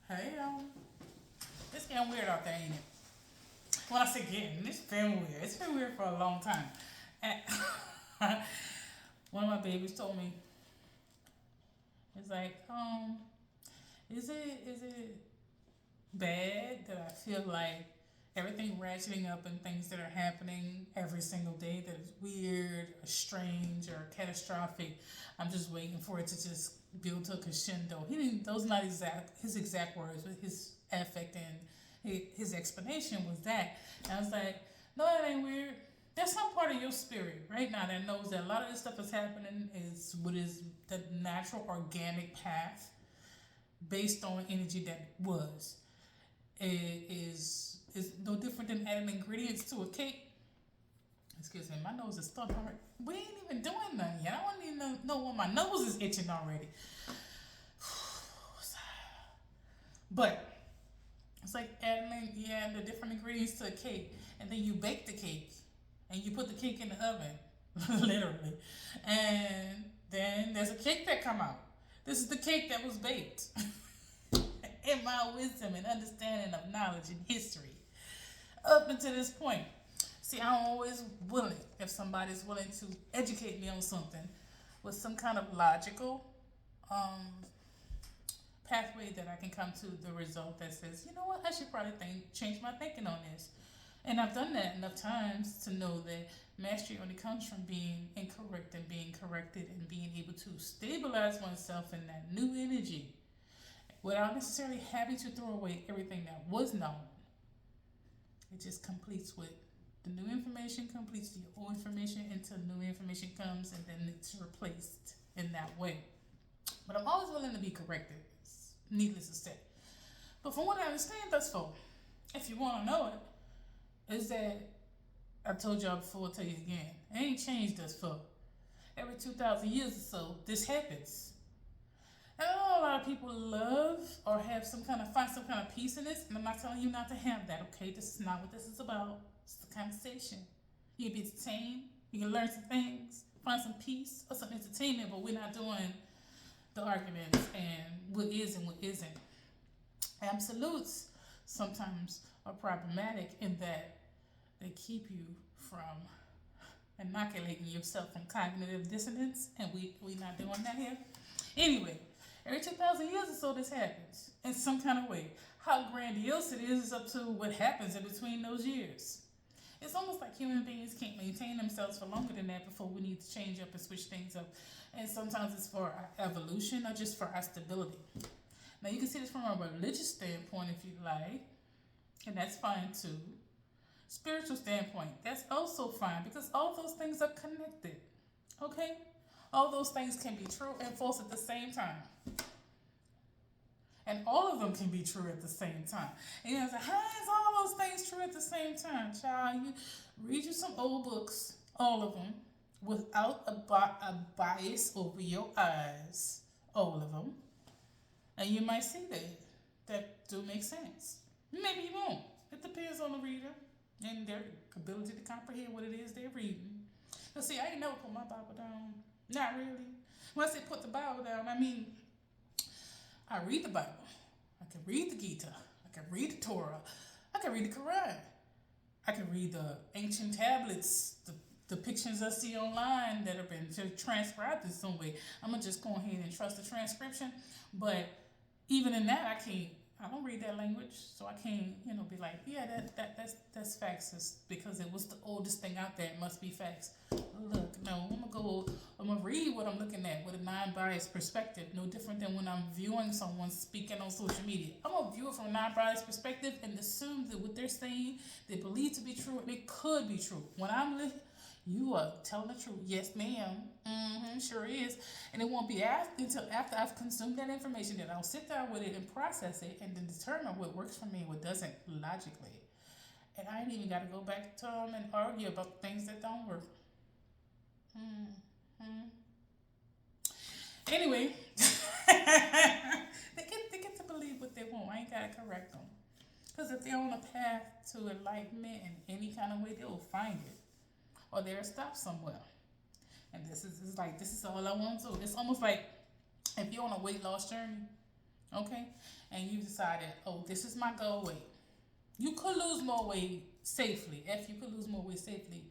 Hey, it's getting weird out there, ain't it? When I say getting, it's been weird. It's been weird for a long time. And one of my babies told me, it's like, is it bad that I feel like everything ratcheting up and things that are happening every single day that is weird or strange or catastrophic. I'm just waiting for it to just build to a crescendo. He didn't. Those not exact his exact words, but his affect and his explanation was that. And I was like, no, that ain't weird. There's some part of your spirit right now that knows that a lot of this stuff is happening is what is the natural organic path based on energy that was. It is no different than adding ingredients to a cake. Excuse me, my nose is stuck already. We ain't even doing nothing yet. I don't even know when my nose is itching already. But it's like adding the different ingredients to a cake, and then you bake the cake, and you put the cake in the oven, literally, and then there's a cake that come out. This is the cake that was baked. In my wisdom and understanding of knowledge and history, up until this point. See, I'm always willing, if somebody's willing to educate me on something with some kind of logical um, pathway that I can come to the result that says, you know what, I should probably change my thinking on this. And I've done that enough times to know that mastery only comes from being incorrect and being corrected and being able to stabilize oneself in that new energy without necessarily having to throw away everything that was known. It just completes with the new information completes the old information until new information comes and then it's replaced in that way. But I'm always willing to be corrected, needless to say. But from what I understand thus far, if you want to know it, is that I've told y'all before, I'll tell you again, it ain't changed thus far. Every 2,000 years or so, this happens. And I know a lot of people love or find some kind of peace in this, and I'm not telling you not to have that, okay? This is not what this is about. It's a conversation. You can be entertained, you can learn some things, find some peace or some entertainment, but we're not doing the arguments and what is and what isn't. Absolutes sometimes are problematic in that they keep you from inoculating yourself from cognitive dissonance, and we not doing that here. Anyway, every 2,000 years or so, this happens in some kind of way. How grandiose it is up to what happens in between those years. It's almost like human beings can't maintain themselves for longer than that before we need to change up and switch things up. And sometimes it's for our evolution or just for our stability. Now, you can see this from a religious standpoint if you like, and that's fine too. Spiritual standpoint, that's also fine because all those things are connected. Okay? All those things can be true and false at the same time. And all of them can be true at the same time. And you're like, how is all those things true at the same time? Child, you read you some old books, all of them, without a bias over your eyes, all of them. And you might see that do make sense. Maybe you won't. It depends on the reader and their ability to comprehend what it is they're reading. But see, I ain't never put my Bible down. Not really. When I say put the Bible down, I mean I read the Bible. I can read the Gita. I can read the Torah. I can read the Quran. I can read the ancient tablets, the pictures I see online that have been transcribed in some way. I'm gonna just go ahead and trust the transcription. But even in that, I don't read that language, so I can't, be like, yeah, that's facts. It's because it was the oldest thing out there. It must be facts. Look, no, I'm gonna read what I'm looking at with a non-biased perspective. No different than when I'm viewing someone speaking on social media. I'm gonna view it from a non-biased perspective and assume that what they're saying, they believe to be true, and it could be true. When you are telling the truth. Yes, ma'am. Sure is. And it won't be until after I've consumed that information that I'll sit down with it and process it and then determine what works for me and what doesn't logically. And I ain't even got to go back to them and argue about things that don't work. Mm-hmm. Anyway, they get to believe what they want. I ain't got to correct them. Because if they're on a path to enlightenment in any kind of way, they will find it. Or they'll stop somewhere. And this is all I want to do. It's almost like if you're on a weight loss journey Okay? And you decided, oh, this is my goal weight. You could lose more weight safely. If you could lose more weight safely,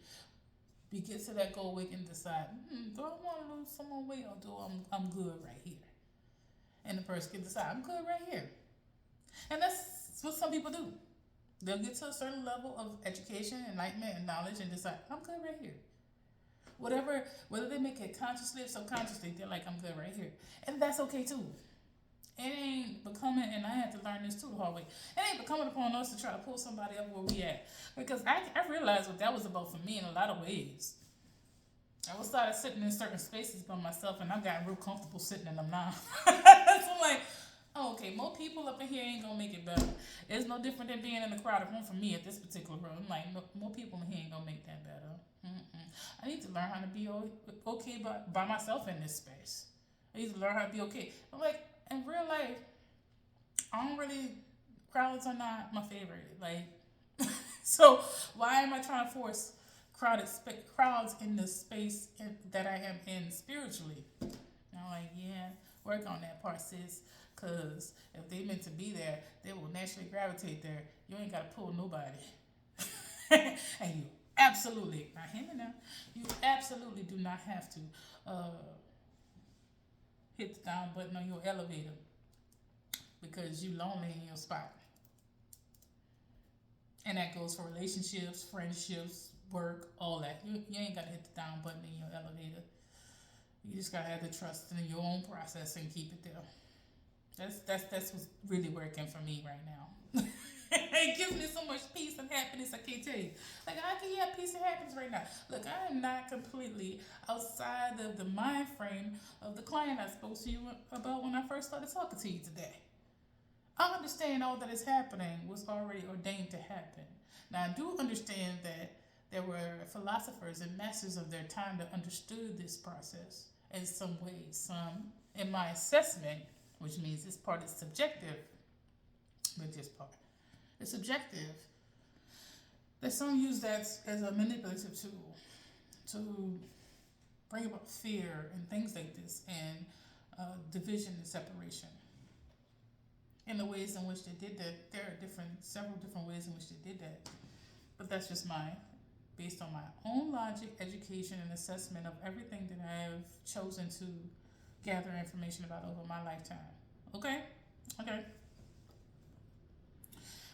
you get to that goal weight and decide, do I want to lose some more weight or do I'm good right here? And the person can decide, I'm good right here. And that's what some people do. They'll get to a certain level of education, enlightenment, and knowledge and decide, I'm good right here. Whatever, whether they make it consciously or subconsciously, they're like, I'm good right here. And that's okay too. It ain't becoming, and I had to learn this too the hard way. It ain't becoming upon us to try to pull somebody up where we at. Because I realized what that was about for me in a lot of ways. I was started sitting in certain spaces by myself, and I got real comfortable sitting in them now. So I'm like, oh, okay, more people up in here ain't gonna make it better. It's no different than being in a crowded room for me at this particular room. I'm like, more people in here ain't gonna make that better. I need to learn how to be okay by myself in this space. I need to learn how to be okay. I'm like, in real life, I don't really, crowds are not my favorite. Like, so why am I trying to force crowds in the space that I am in spiritually? And I'm like, yeah, work on that part, sis. Because if they meant to be there, they will naturally gravitate there. You ain't got to pull nobody. And you absolutely, not him now, you absolutely do not have to hit the down button on your elevator because you lonely in your spot. And that goes for relationships, friendships, work, all that. You ain't got to hit the down button in your elevator. You just got to have the trust in your own process and keep it there. That's what's really working for me right now. It gives me so much peace and happiness, I can't tell you. Like, I can have peace and happiness right now. Look, I am not completely outside of the mind frame of the client I spoke to you about when I first started talking to you today. I understand all that is happening was already ordained to happen. Now, I do understand that there were philosophers and masters of their time that understood this process in some ways. Some, in my assessment, which means this part is subjective, but this part is subjective, that some use that as a manipulative tool to bring about fear and things like this and division and separation. In the ways in which they did that, there are several different ways in which they did that. But that's just based on my own logic, education, and assessment of everything that I have chosen to gather information about over my lifetime. Okay? Okay.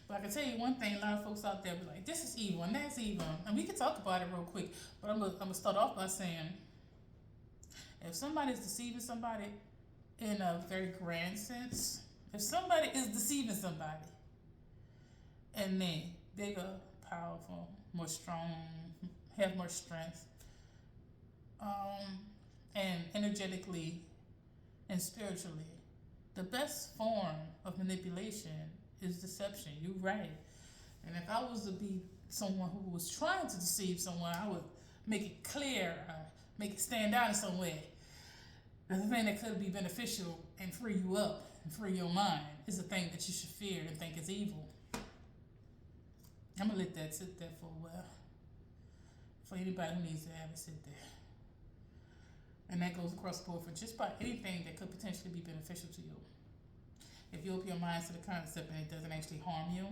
But I can tell you one thing, a lot of folks out there be like, this is evil and that's evil. And we can talk about it real quick, but I'm gonna start off by saying, if somebody's deceiving somebody in a very grand sense, if somebody is deceiving somebody and they bigger, powerful, more strong, have more strength, and energetically and spiritually, the best form of manipulation is deception. You're right. And if I was to be someone who was trying to deceive someone, I would make it clear, make it stand out in some way. The thing that could be beneficial and free you up and free your mind is the thing that you should fear and think is evil. I'm going to let that sit there for a while. For anybody who needs to have it sit there. And that goes across the board for just about anything that could potentially be beneficial to you. If you open your mind to the concept and it doesn't actually harm you,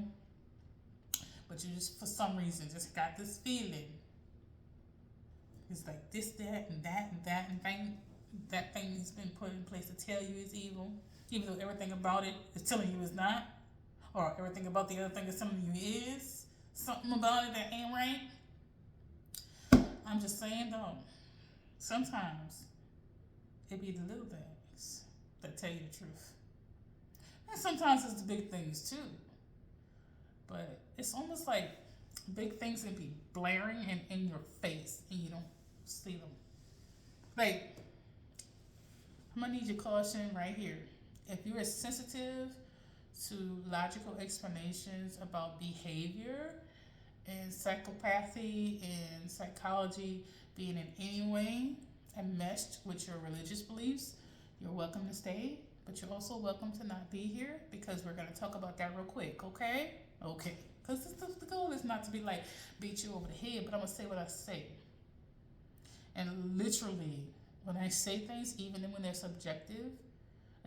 but you just, for some reason, just got this feeling. It's like this, that, and that, and that, and thing. That thing has been put in place to tell you is evil, even though everything about it is telling you it's not, or everything about the other thing is telling you is. Something about it that ain't right. I'm just saying though, sometimes it be the little things that tell you the truth. And sometimes it's the big things too. But it's almost like big things can be blaring and in your face and you don't see them. Like, I'm gonna need your caution right here. If you're sensitive to logical explanations about behavior and psychopathy and psychology being in any way enmeshed with your religious beliefs, you're welcome to stay, but you're also welcome to not be here because we're gonna talk about that real quick, okay? Okay. Because the goal is not to be like beat you over the head, but I'm gonna say what I say. And literally, when I say things, even when they're subjective,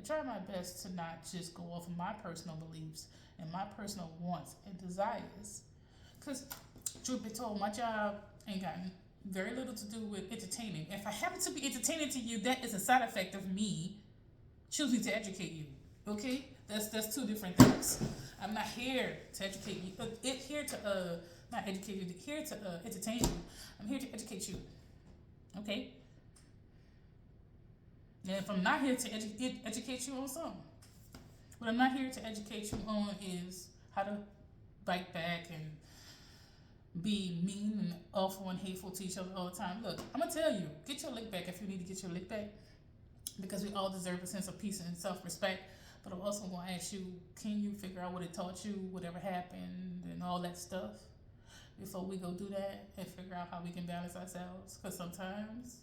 I try my best to not just go off of my personal beliefs and my personal wants and desires. Because, truth be told, my job ain't got very little to do with entertaining. If I happen to be entertaining to you, that is a side effect of me choosing to educate you. Okay? That's two different things. I'm not here to educate you. Here to not educate you. Here to entertain you. I'm here to educate you. Okay? And if I'm not here to educate you on something, what I'm not here to educate you on is how to bite back and be mean and awful and hateful to each other all the time. Look, I'm gonna tell you, get your lick back if you need to get your lick back, because we all deserve a sense of peace and self-respect. But I'm also gonna ask you, can you figure out what it taught you, whatever happened, and all that stuff, before we go do that and figure out how we can balance ourselves? Because sometimes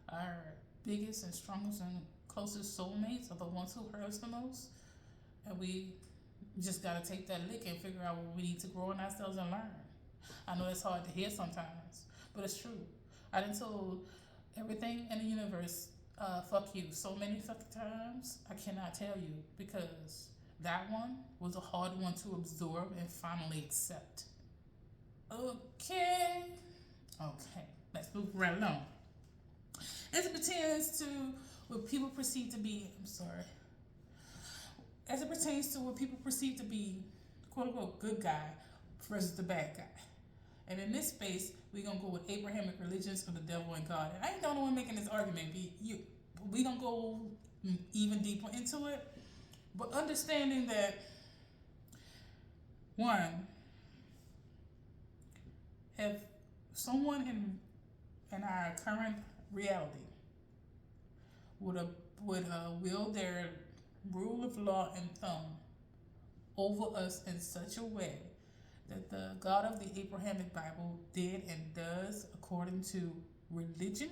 our biggest and strongest and closest soulmates are the ones who hurt us the most, and we just gotta take that lick and figure out what we need to grow in ourselves and learn. I know it's hard to hear sometimes, but it's true. I done told everything in the universe, fuck you, so many fucking times, I cannot tell you, because that one was a hard one to absorb and finally accept. Okay, let's move right along. As it pertains to what people perceive to be, as it pertains to what people perceive to be, quote unquote, good guy versus the bad guy. And in this space, we're going to go with Abrahamic religions or the devil and God. And I ain't the only one making this argument. We going to go even deeper into it. But understanding that, one, if someone in our current reality would wield their rule of law and thumb over us in such a way that the God of the Abrahamic Bible did and does according to religion,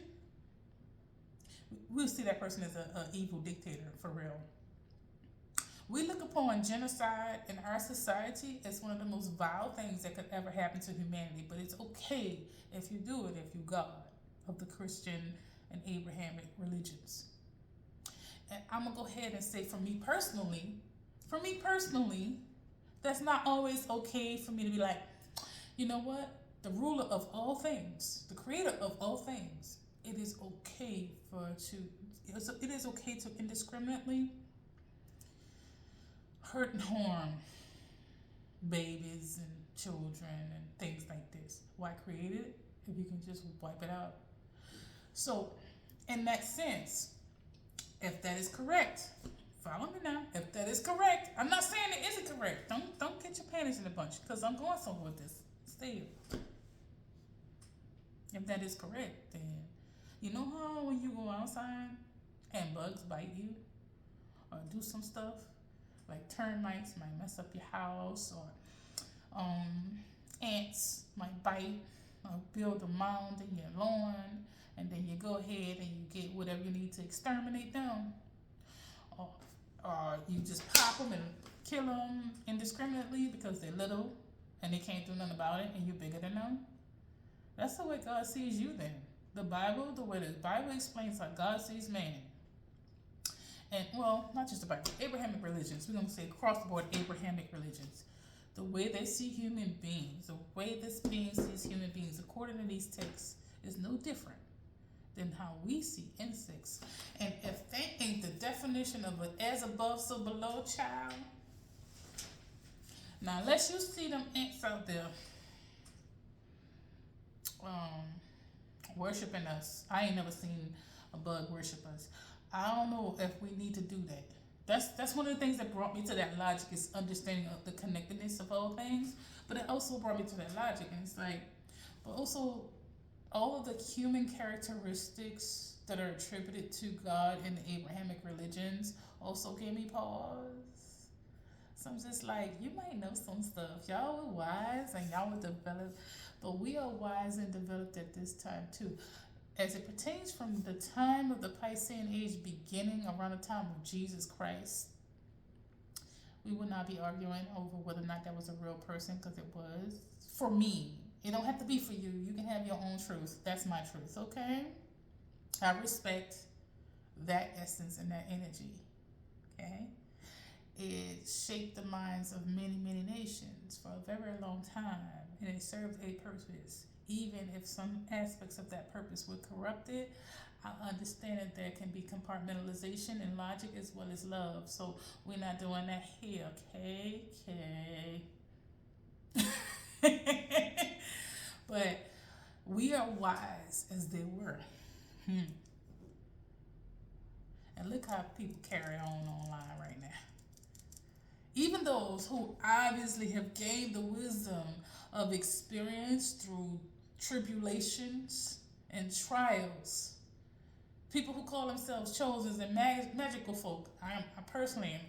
we'll see that person as an evil dictator, for real. We look upon genocide in our society as one of the most vile things that could ever happen to humanity, but it's okay if you do it, if you God of the Christian and Abrahamic religions. And I'm going to go ahead and say, for me personally, that's not always okay for me to be like, you know what? The ruler of all things, the creator of all things, it is okay to indiscriminately hurt and harm babies and children and things like this. Why create it if you can just wipe it out? So, in that sense, if that is correct, follow me now. If that is correct, I'm not saying it isn't correct. Don't get your panties in a bunch, because I'm going somewhere with this. Stay. If that is correct, then you know how when you go outside and bugs bite you or do some stuff, like termites might mess up your house, or ants might bite or build a mound in your lawn, and then you go ahead and you get whatever you need to exterminate them, or you just pop them and kill them indiscriminately because they're little and they can't do nothing about it and you're bigger than them. That's the way God sees you then. The way the Bible explains how God sees man. And, well, not just the Bible, Abrahamic religions. We're going to say across the board Abrahamic religions. The way they see human beings, the way this being sees human beings, according to these texts, is no different than how we see insects. And if that ain't the definition of an as above, so below, child. Now, unless you see them ants out there worshiping us. I ain't never seen a bug worship us. I don't know if we need to do that. That's one of the things that brought me to that logic, is understanding of the connectedness of all things. But it also brought me to that logic, and it's like, but also all of the human characteristics that are attributed to God in the Abrahamic religions also gave me pause. So I'm just like, you might know some stuff. Y'all were wise and y'all were developed, but we are wise and developed at this time too. As it pertains from the time of the Piscean Age beginning around the time of Jesus Christ, we would not be arguing over whether or not that was a real person, because it was. For me, it don't have to be for you. You can have your own truth. That's my truth, okay? I respect that essence and that energy. Okay? It shaped the minds of many, many nations for a very long time, and it served a purpose. Even if some aspects of that purpose were corrupted, I understand that there can be compartmentalization and logic as well as love. So we're not doing that here, okay? Okay. But we are wise as they were. And look how people carry on online right now. Even those who obviously have gained the wisdom of experience through tribulations and trials, people who call themselves chosen and magical folk, I personally,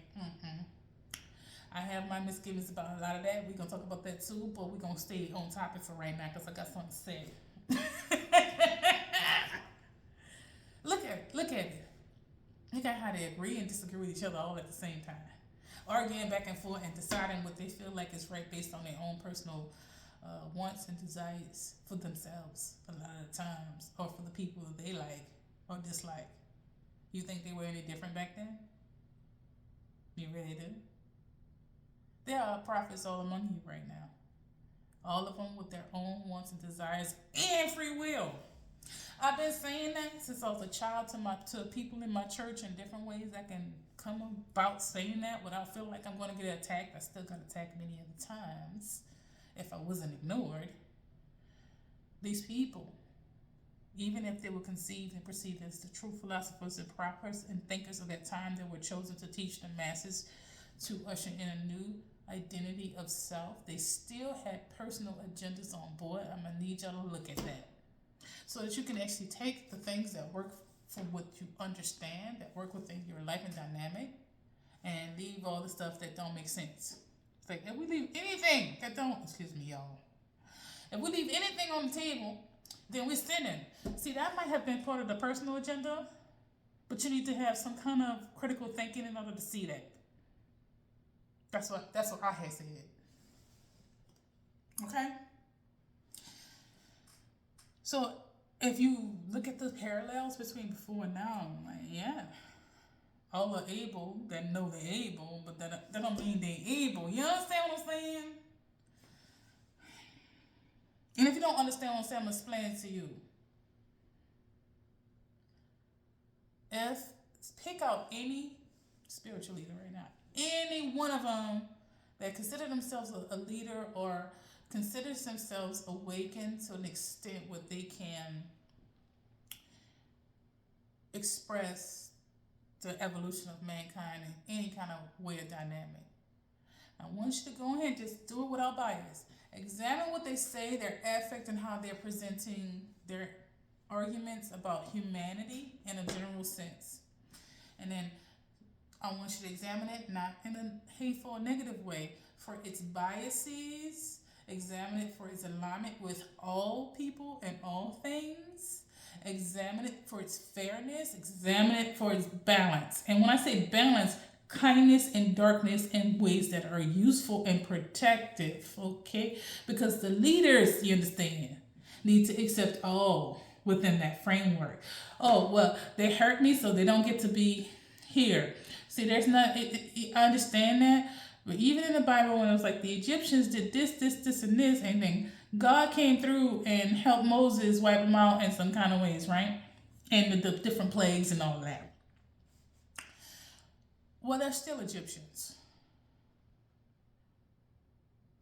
I have my misgivings about a lot of that. We're gonna talk about that too, but we're gonna stay on topic for right now because I got something to say. Look at it. Look at how they agree and disagree with each other all at the same time, arguing back and forth and deciding what they feel like is right based on their own personal wants and desires for themselves a lot of the times, or for the people that they like or dislike. You think they were any different back then? You really do? There are prophets all among you right now, all of them with their own wants and desires and free will. I've been saying that since I was a child to people in my church in different ways. I can come about saying that without feeling like I'm going to get attacked. I still got attacked many of the times if I wasn't ignored. These people, even if they were conceived and perceived as the true philosophers and prophets and thinkers of that time, that were chosen to teach the masses to usher in a new identity of self, they still had personal agendas on board. I'm going to need y'all to look at that, so that you can actually take the things that work for what you understand, that work within your life and dynamic, and leave all the stuff that don't make sense. It's like, if we leave anything that don't, excuse me, y'all, if we leave anything on the table, then we're sinning. See, that might have been part of the personal agenda, but you need to have some kind of critical thinking in order to see that. That's what I had said. Okay? So if you look at the parallels between before and now, like, yeah, all are able that know they're able, but that don't mean they're able. You understand what I'm saying? And if you don't understand what I'm saying, I'm going to explain it to you. Pick out any spiritual leader right now, any one of them that consider themselves a leader or considers themselves awakened to an extent where they can express the evolution of mankind in any kind of way or dynamic. I want you to go ahead and just do it without bias. Examine what they say, their affect, and how they're presenting their arguments about humanity in a general sense. And then I want you to examine it not in a hateful or negative way for its biases. Examine it for its alignment with all people and all things. Examine it for its fairness. Examine it for its balance. And when I say balance, kindness and darkness in ways that are useful and protective, okay? Because the leaders, you understand, need to accept all within that framework. Oh, well, they hurt me, so they don't get to be here. See, there's not, I understand that, but even in the Bible, when it was like the Egyptians did this, and this, and then God came through and helped Moses wipe them out in some kind of ways, right? And the different plagues and all that. Well, they're still Egyptians.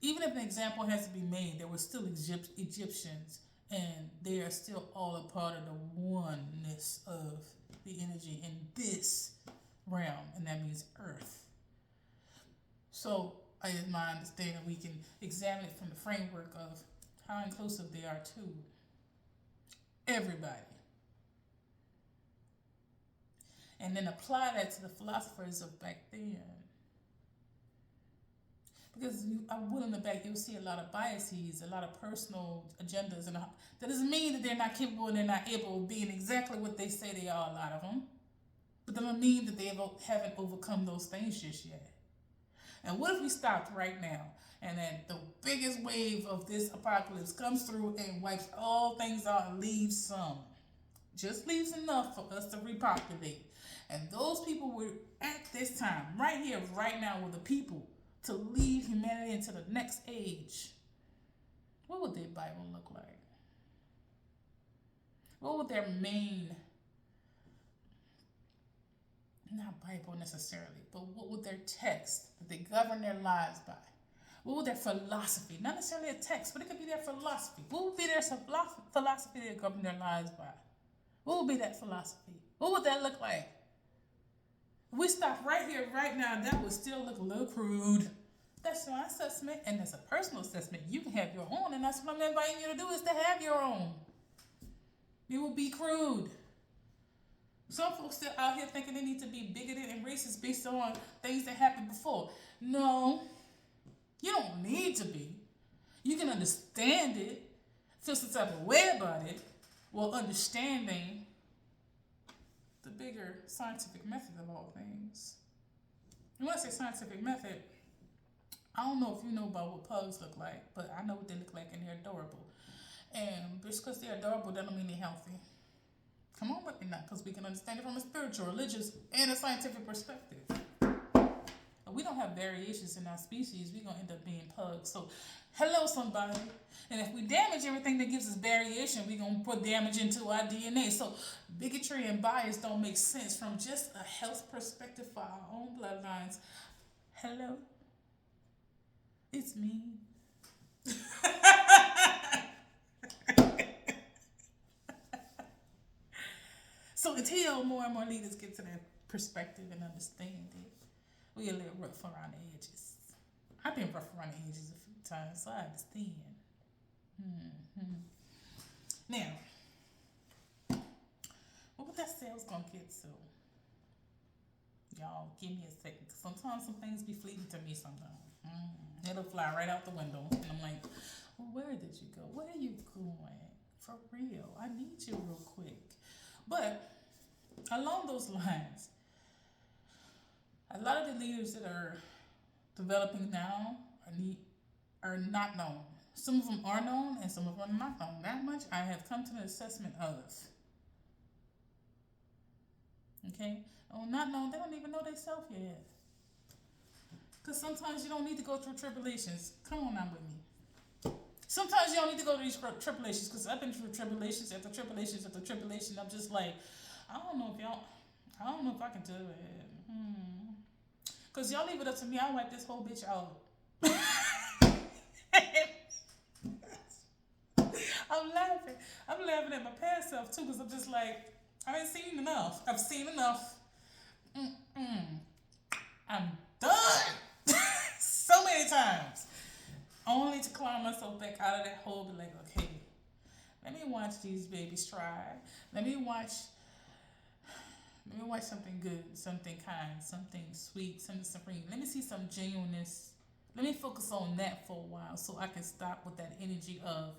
Even if an example has to be made, there were still Egyptians, and they are still all a part of the oneness of the energy in this realm, and that means Earth. So, in my understanding, we can examine it from the framework of how inclusive they are to everybody. And then apply that to the philosophers of back then. Because I'm willing to bet you'll see a lot of biases, a lot of personal agendas, and that doesn't mean that they're not capable and they're not able of being exactly what they say they are, a lot of them. But that doesn't mean that they haven't overcome those things just yet. And what if we stopped right now, and then the biggest wave of this apocalypse comes through and wipes all things out and leaves some? Just leaves enough for us to repopulate. And those people were at this time, right here, right now, were the people to lead humanity into the next age. What would their Bible look like? What would their main, not Bible necessarily, but what would their text that they govern their lives by? What would their philosophy, not necessarily a text, but it could be their philosophy. What would be their philosophy they govern their lives by? What would be that philosophy? What would that look like? If we stop right here, right now, that would still look a little crude. That's my assessment, and that's a personal assessment. You can have your own, and that's what I'm inviting you to do, is to have your own. It will be crude. Some folks still out here thinking they need to be bigoted and racist based on things that happened before. No, you don't need to be. You can understand it, feel some type of way about it, while understanding the bigger scientific method of all things. And when I say scientific method, I don't know if you know about what pugs look like, but I know what they look like, and they're adorable. And just because they're adorable, that don't mean they're healthy. Come on with me now, because we can understand it from a spiritual, religious, and a scientific perspective. If we don't have variations in our species, we're going to end up being pugs. So, hello, somebody. And if we damage everything that gives us variation, we're going to put damage into our DNA. So, bigotry and bias don't make sense from just a health perspective for our own bloodlines. Hello. It's me. So until more and more leaders get to that perspective and understand it, we a little rough around the edges. I've been rough around the edges a few times, so I understand. Now, what would that say I was gonna get to? Y'all, give me a second. Cause sometimes some things be fleeting to me sometimes. It'll fly right out the window. And I'm like, well, where did you go? Where are you going? For real. I need you real quick. But along those lines, a lot of the leaders that are developing now are not known. Some of them are known and some of them are not known. That much I have come to an assessment of. Okay? Oh, not known, they don't even know themselves yet. Because sometimes you don't need to go through tribulations. Come on now with me. Sometimes you don't need to go through these tribulations, because I've been through tribulations after tribulations after tribulation. I'm just like, I don't know if I can do it. Because y'all leave it up to me, I'll wipe this whole bitch out. I'm laughing at my past self too, because I'm just like, I ain't seen enough. I've seen enough. I'm done. So many times. Only to climb myself back out of that hole, be like, okay, let me watch these babies try. Let me watch something good, something kind, something sweet, something supreme. Let me see some genuineness. Let me focus on that for a while so I can stop with that energy of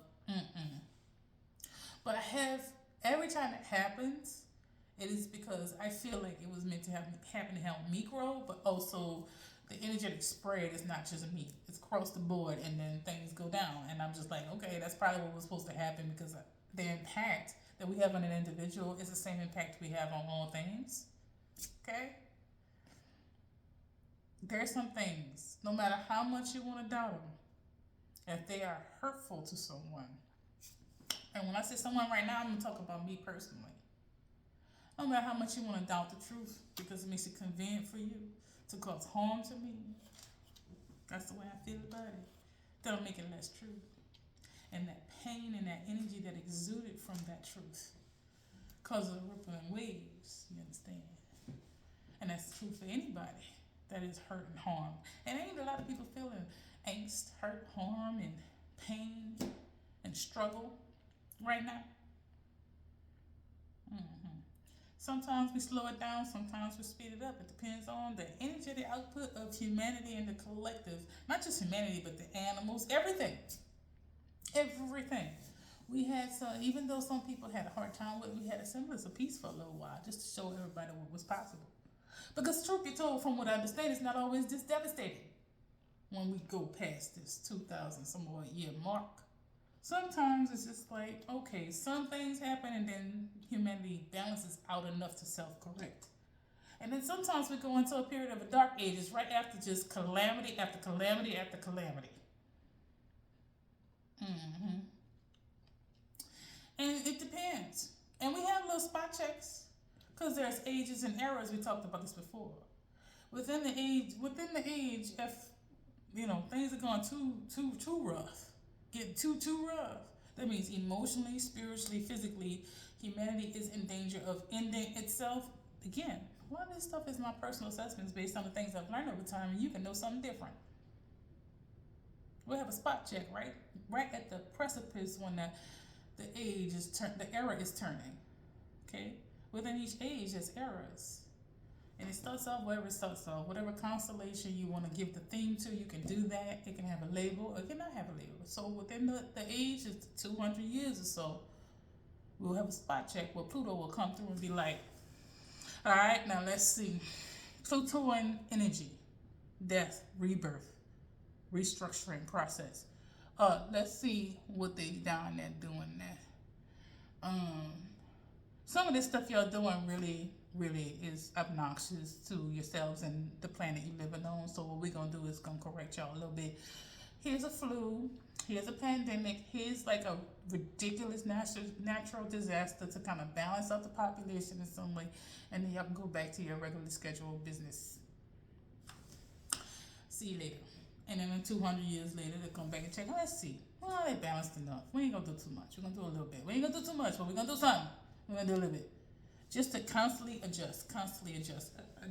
But every time it happens, it is because I feel like it was meant to happen to help me grow, but also the energetic spread is not just me. It's across the board, and then things go down. And I'm just like, okay, that's probably what was supposed to happen, because the impact that we have on an individual is the same impact we have on all things. Okay? There's some things, no matter how much you want to doubt them, if they are hurtful to someone. And when I say someone right now, I'm going to talk about me personally. No matter how much you want to doubt the truth, because it makes it convenient for you to cause harm to me. That's the way I feel about it. That'll make it less true. And that pain and that energy that exuded from that truth causes rippling waves, you understand? And that's true for anybody that is hurt and harmed. And ain't a lot of people feeling angst, hurt, harm, and pain and struggle right now? Sometimes we slow it down, sometimes we speed it up. It depends on the energetic output of humanity and the collective. Not just humanity, but the animals, everything. Everything. We had some, even though some people had a hard time with it, we had a semblance of peace for a little while, just to show everybody what was possible. Because truth be told, from what I understand, it's not always this devastating when we go past this 2,000 some odd year mark. Sometimes it's just like, okay, some things happen and then humanity balances out enough to self-correct. And then sometimes we go into a period of a dark ages right after just calamity after calamity after calamity. hmm And it depends. And we have little spot checks because there's ages and eras. We talked about this before. Within the age, if things are going too rough, get too rough. That means emotionally, spiritually, physically, humanity is in danger of ending itself. Again, a lot of this stuff is my personal assessments based on the things I've learned over time, and you can know something different. We'll have a spot check right at the precipice when the era is turning. Okay, within each age, there's eras. And it starts off wherever it starts off. Whatever constellation you want to give the theme to, you can do that. It can have a label, or it cannot have a label. So within the age of 200 years or so, we'll have a spot check where Pluto will come through and be like, all right, now let's see. Plutoan energy, death, rebirth, restructuring process. Let's see what they down there doing there. Some of this stuff y'all doing really is obnoxious to yourselves and the planet you living on. So what we're gonna do is gonna correct y'all a little bit. Here's a flu. Here's a pandemic. Here's like a ridiculous natural disaster to kind of balance out the population in some way, and then y'all can go back to your regularly scheduled business. See you later. And then 200 years later, they come back and check. Let's see. Well, they balanced enough. We ain't gonna do too much. We're gonna do a little bit. We ain't gonna do too much, but we're gonna do something. We're gonna do a little bit. Just to constantly adjust.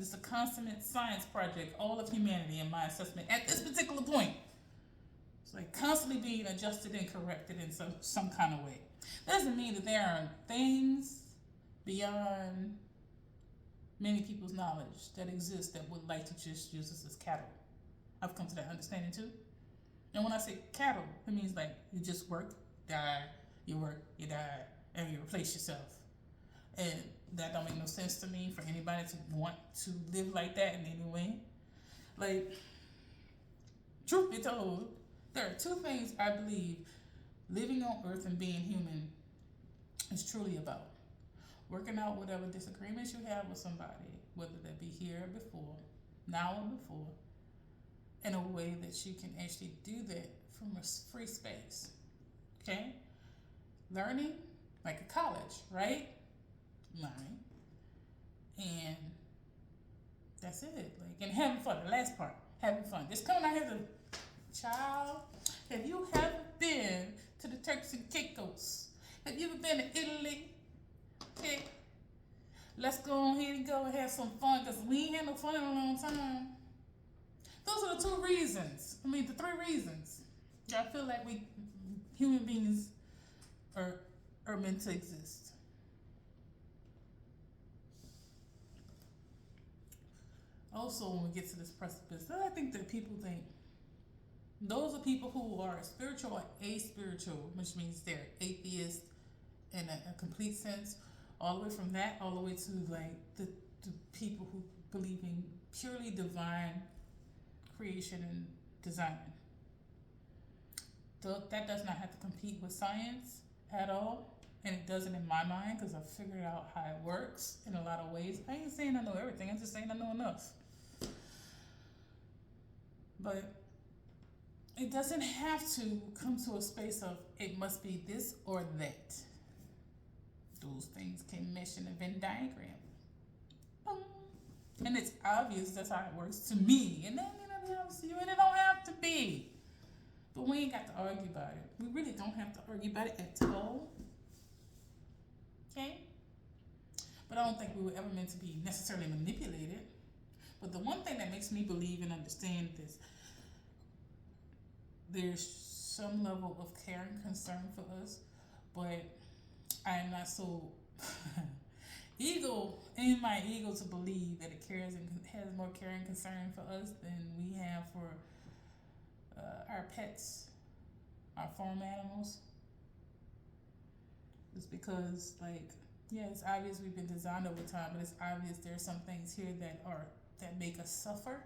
It's a constant science project, all of humanity in my assessment at this particular point. It's like constantly being adjusted and corrected in some kind of way. That doesn't mean that there are things beyond many people's knowledge that exist that would like to just use us as cattle. I've come to that understanding too. And when I say cattle, it means like you just work, die, you work, you die, and you replace yourself. And that don't make no sense to me for anybody to want to live like that in any way. Like, truth be told, there are two things I believe living on earth and being human is truly about. Working out whatever disagreements you have with somebody, whether that be here or before, now or before, in a way that you can actually do that from a free space. Okay? Learning, like a college, right? Learning. And that's it. Like, and having fun. The last part, having fun. Just coming out here to, child, have you ever been to the Turks and Caicos? Have you ever been to Italy? Okay. Let's go on here and go and have some fun, because we ain't had no fun in a long time. Those are the two reasons. I mean, the three reasons. I feel like we human beings are meant to exist. Also, when we get to this precipice, I think that people think those are people who are spiritual or aspiritual, which means they're atheist in a complete sense, all the way from that, all the way to like the people who believe in purely divine creation and design. That does not have to compete with science at all, and it doesn't in my mind, because I've figured out how it works in a lot of ways. I ain't saying I know everything, I'm just saying I know enough. But it doesn't have to come to a space of it must be this or that. Those things can mesh in a Venn diagram. Boom. And it's obvious that's how it works to me. And then it helps you, and it don't have to be. But we ain't got to argue about it. We really don't have to argue about it at all. Okay? But I don't think we were ever meant to be necessarily manipulated. But the one thing that makes me believe and understand this, there's some level of care and concern for us, but I am not so in my ego to believe that it cares and has more care and concern for us than we have for our pets, our farm animals. It's because, like, yeah, it's obvious we've been designed over time, but it's obvious there are some things here that make us suffer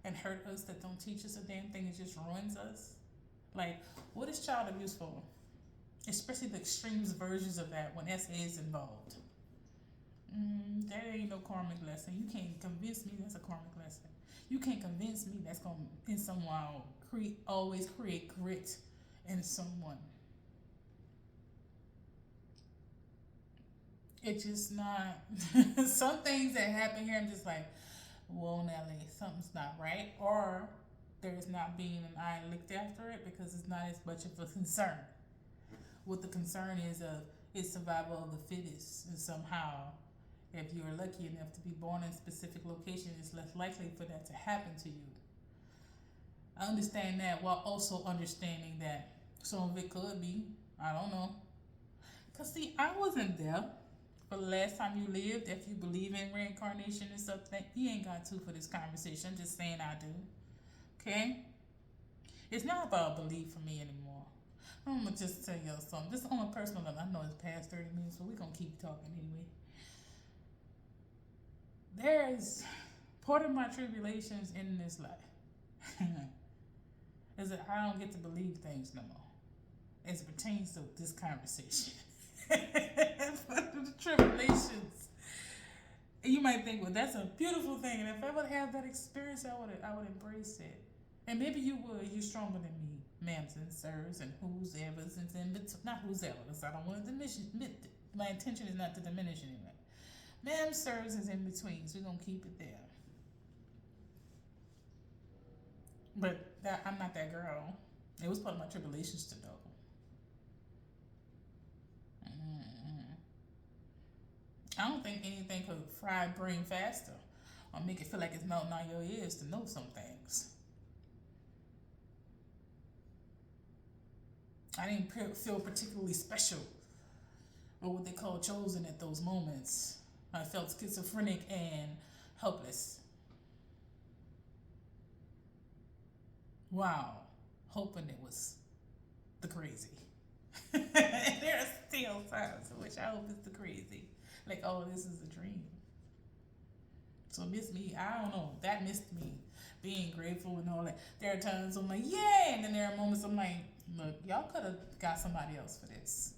and hurt us, that don't teach us a damn thing, it just ruins us. Like, what is child abuse for? Especially the extremes versions of that when SA is involved. That ain't no karmic lesson. You can't convince me that's a karmic lesson. You can't convince me that's gonna in someone always create grit in someone. It's just not. Some things that happen here, I'm just like, whoa, Nelly, something's not right, or there's not being an eye looked after it because it's not as much of a concern. What the concern is survival of the fittest, and somehow, if you are lucky enough to be born in a specific location, it's less likely for that to happen to you. I understand that while also understanding that some of it could be. I don't know. Cause see, I wasn't there for the last time you lived. If you believe in reincarnation and stuff, that you ain't got to for this conversation. I'm just saying I do. Okay? It's not about belief for me anymore. I'm gonna just tell y'all something. Just on a personal level. I know it's past 30 minutes, but we're gonna keep talking anyway. There's part of my tribulations in this life is that I don't get to believe things no more as it pertains to this conversation. The tribulations. And you might think, well, that's a beautiful thing, and if I would have that experience, I would embrace it. And maybe you would. You're stronger than me, ma'ams and sirs, and who's ever's and in between. Not who's ever's. I don't want to diminish. My intention is not to diminish anyway. Ma'am, sirs is in between, so we're gonna keep it there. But I'm not that girl. It was part of my tribulations to know. I don't think anything could fry brain faster or make it feel like it's melting on your ears to know some things. I didn't feel particularly special or what they call chosen at those moments. I felt schizophrenic and helpless. Wow. Hoping it was the crazy. There are still times in which I hope it's the crazy. Like, oh, this is a dream. So miss me, I don't know. That missed me. Being grateful and all that. There are times I'm like, yeah, and then there are moments I'm like, look, y'all could have got somebody else for this.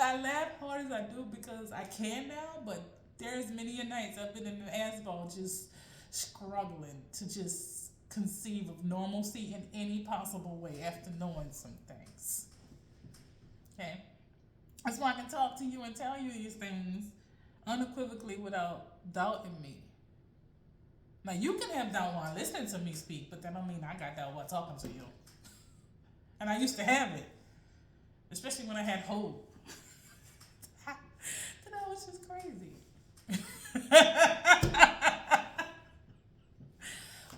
I laugh hard as I do because I can now, but there's many a nights I've been in the asphalt just struggling to just conceive of normalcy in any possible way after knowing some things. Okay? That's why I can talk to you and tell you these things unequivocally without doubting me. Now, you can have doubt while listening to me speak, but that don't mean I got doubt while talking to you. And I used to have it, especially when I had hope. That was just crazy.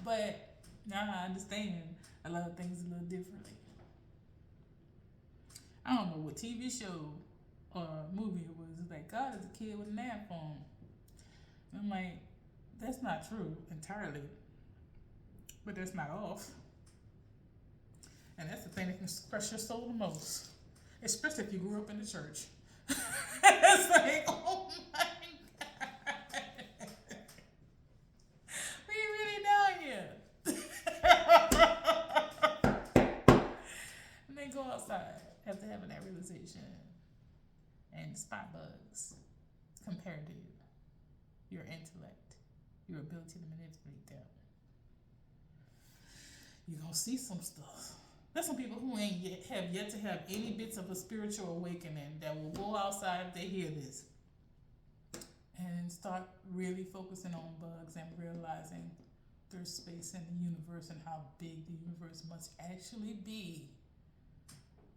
But now I understand a lot of things a little differently. I don't know what TV show or movie it was. It's like, God is a kid with an iPhone. I'm like, that's not true entirely. But that's not off. And that's the thing that can crush your soul the most. Especially if you grew up in the church. It's like, oh my God. We really down here. And they go outside after having that realization and spot bugs compared to your intellect, your ability to manipulate them. You're gonna see some stuff. There's some people who ain't yet to have any bits of a spiritual awakening that will go outside if they hear this and start really focusing on bugs and realizing there's space in the universe and how big the universe must actually be.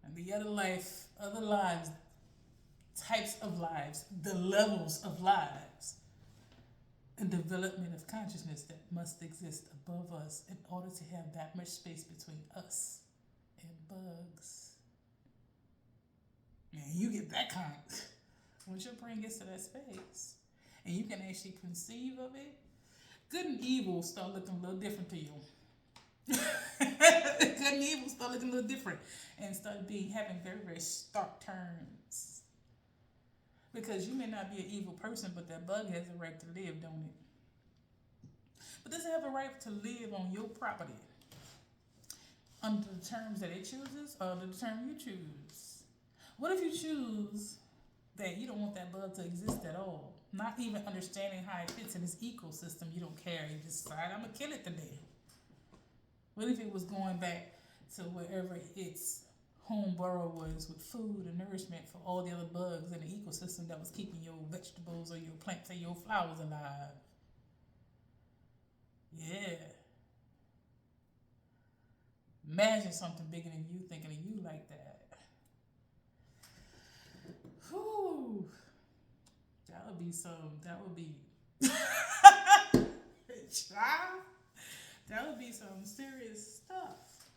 And the other lives, types of lives, the levels of lives, and development of consciousness that must exist above us in order to have that much space between us and bugs. And you get that kind. Once your brain gets to that space, and you can actually conceive of it, good and evil start looking a little different to you. Good and evil start looking a little different and start having very, very stark turns. Because you may not be an evil person, but that bug has a right to live, don't it? But does it have a right to live on your property under the terms that it chooses or the term you choose? What if you choose that you don't want that bug to exist at all? Not even understanding how it fits in this ecosystem, you don't care. You decide, I'm going to kill it today. What if it was going back to wherever its home burrow was with food and nourishment for all the other bugs in the ecosystem that was keeping your vegetables or your plants or your flowers alive? Yeah. Imagine something bigger than you thinking of you like that. Whew. That would be child. That would be some serious stuff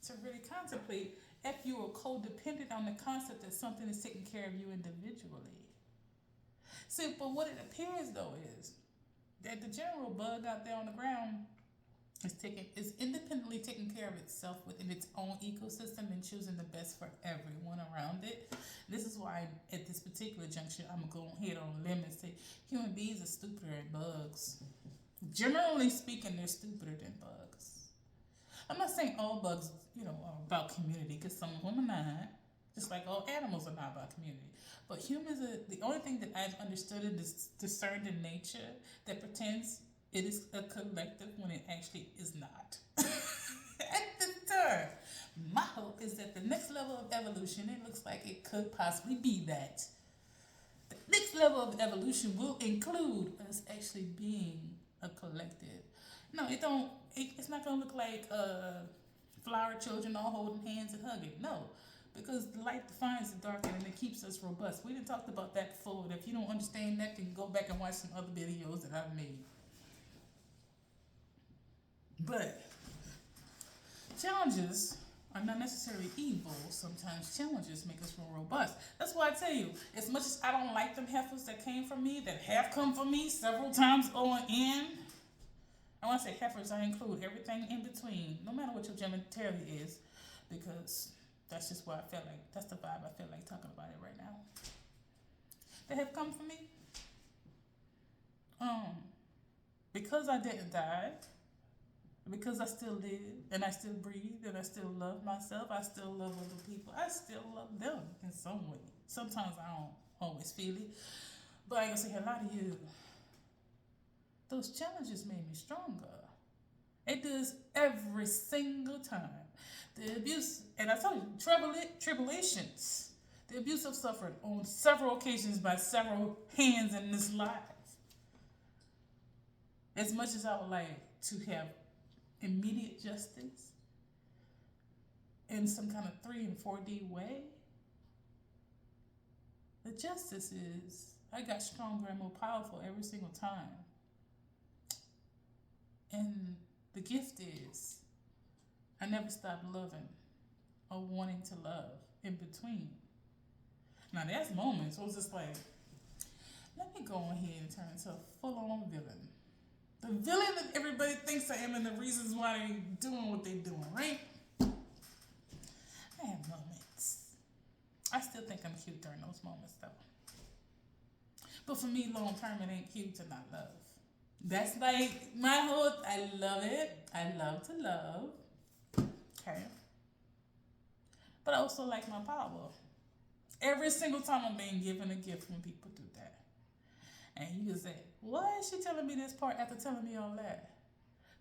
to really contemplate if you are codependent on the concept that something is taking care of you individually. See, but what it appears though is that the general bug out there on the ground is independently taking care of itself within its own ecosystem and choosing the best for everyone around it. This is why at this particular juncture I'm gonna go ahead on a limb and say human beings are stupider than bugs. Generally speaking, they're stupider than bugs. I'm not saying all bugs, are about community, because some of them are not. Just like all animals are not about community. But humans are the only thing that I've understood and discerned in nature that pretends it is a collective when it actually is not. At the turn, my hope is that the next level of evolution, it looks like it could possibly be that. The next level of evolution will include us actually being a collective. No, it don't. It's not gonna look like flower children all holding hands and hugging. No, because the light defines the dark and it keeps us robust. We didn't talk about that before. If you don't understand that, then go back and watch some other videos that I've made. But challenges are not necessarily evil. Sometimes challenges make us more robust. That's why I tell you, as much as I don't like them heifers that came from me, that have come from me several times on end. And when I say heifers, I include everything in between, no matter what your genitalia is, because that's just what I feel like. That's the vibe I feel like talking about it right now. That have come from me. Because I didn't die, because I still live and I still breathe and I still love myself, I still love other people, I still love them in some way. Sometimes I don't always feel it, but I can say a lot of you, those challenges made me stronger. It does every single time. The abuse, and I told you, tribulations. The abuse I've suffered on several occasions by several hands in this life. As much as I would like to have immediate justice in some kind of 3 and 4D way, the justice is I got stronger and more powerful every single time. And the gift is I never stopped loving or wanting to love in between. Now there's moments where it's just like, let me go ahead and turn into a full-on villain. The villain that everybody thinks I am and the reasons why they're doing what they're doing, right? I have moments. I still think I'm cute during those moments though. But for me, long term, it ain't cute to not love. That's like my whole, I love it. I love to love. Okay. But I also like my power. Every single time I'm being given a gift when people do that. And you can say, why is she telling me this part after telling me all that?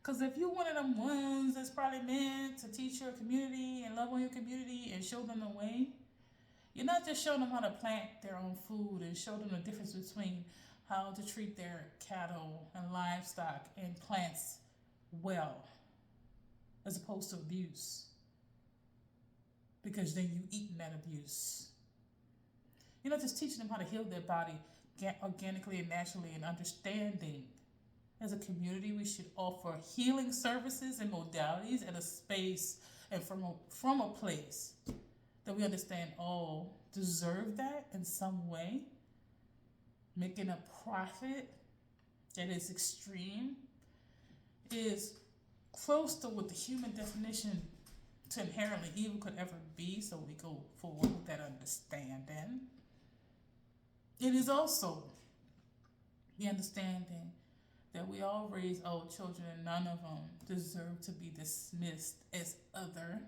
Because if you're one of them ones that's probably meant to teach your community and love on your community and show them the way, you're not just showing them how to plant their own food and show them the difference between how to treat their cattle and livestock and plants well, as opposed to abuse. Because then you eating that abuse. You're not just teaching them how to heal their body organically and naturally and understanding. As a community, we should offer healing services and modalities at a space and from a place that we understand all deserve that in some way. Making a profit that is extreme is close to what the human definition to inherently evil could ever be, so we go forward with that understanding. It is also the understanding that we all raise our children and none of them deserve to be dismissed as other.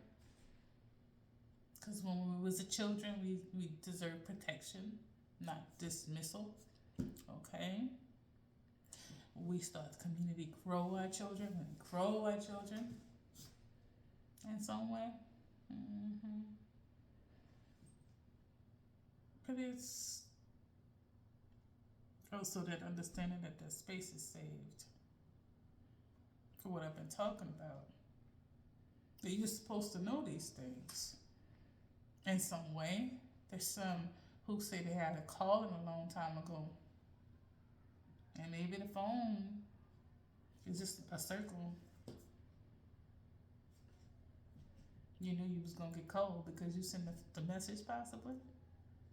Because when we was a children, we deserve protection, not dismissal. Okay? We start the community, grow our children, and grow our children in some way. Mm-hmm. But it's also that understanding that the space is saved for what I've been talking about. That you're supposed to know these things in some way. There's some who say they had a calling a long time ago. And maybe the phone is just a circle. You knew you was gonna get cold because you sent the message possibly.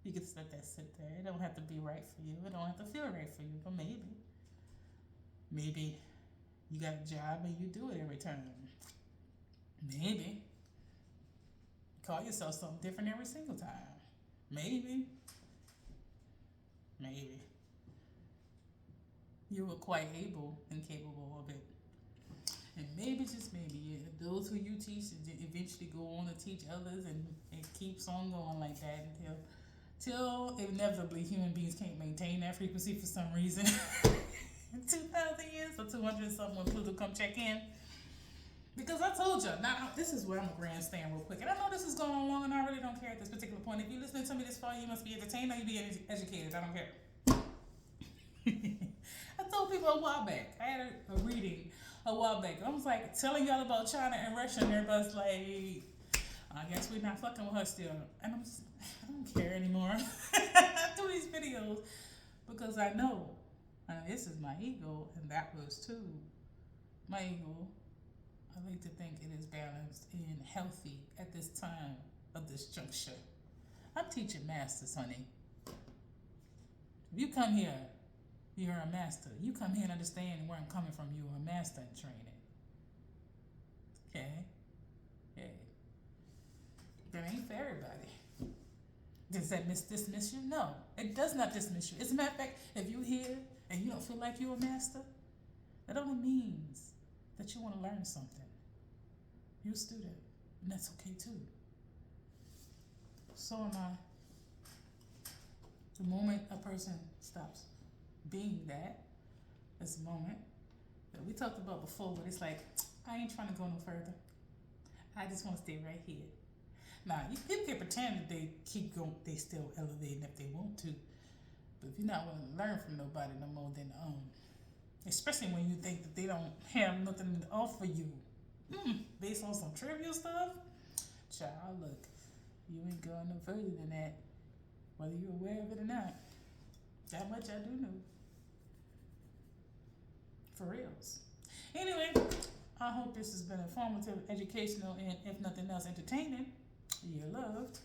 You could let that sit there. It don't have to be right for you. It don't have to feel right for you, but maybe. Maybe you got a job and you do it every time. Maybe. Call yourself something different every single time. Maybe. Maybe. You were quite able and capable of it. And maybe, just maybe, those who you teach eventually go on to teach others, and it keeps on going like that till inevitably human beings can't maintain that frequency for some reason. 2,000 years or 200 something when Pluto come check in. Because I told you, now this is where I'm a grandstand real quick. And I know this is going on long and I really don't care at this particular point. If you're listening to me this far, you must be entertained or you be educated. I don't care. I told people a while back, I had a reading a while back. I was like telling y'all about China and Russia, and everybody's like, I guess we're not fucking with her still. And I'm just, I don't care anymore. I do these videos because I know, and this is my ego, and that was too my ego. I like to think it is balanced and healthy at this time of this juncture. I'm teaching masters, honey. If you come here, you're a master. You come here and understand where I'm coming from. You're a master in training. Okay? Yeah. That ain't for everybody. Does that dismiss you? No, it does not dismiss you. As a matter of fact, if you're here and you don't feel like you're a master, that only means that you want to learn something. You're a student, and that's okay too. So am I. The moment a person stops being that, is the moment that we talked about before, but it's like, I ain't trying to go no further. I just want to stay right here. Now, people can pretend that they keep going, they still elevating if they want to, but if you're not willing to learn from nobody no more, then especially when you think that they don't have nothing to offer you, based on some trivial stuff, child, look, you ain't going no further than that, whether you're aware of it or not. That much I do know. For reals. Anyway, I hope this has been informative, educational, and if nothing else, entertaining. You're loved.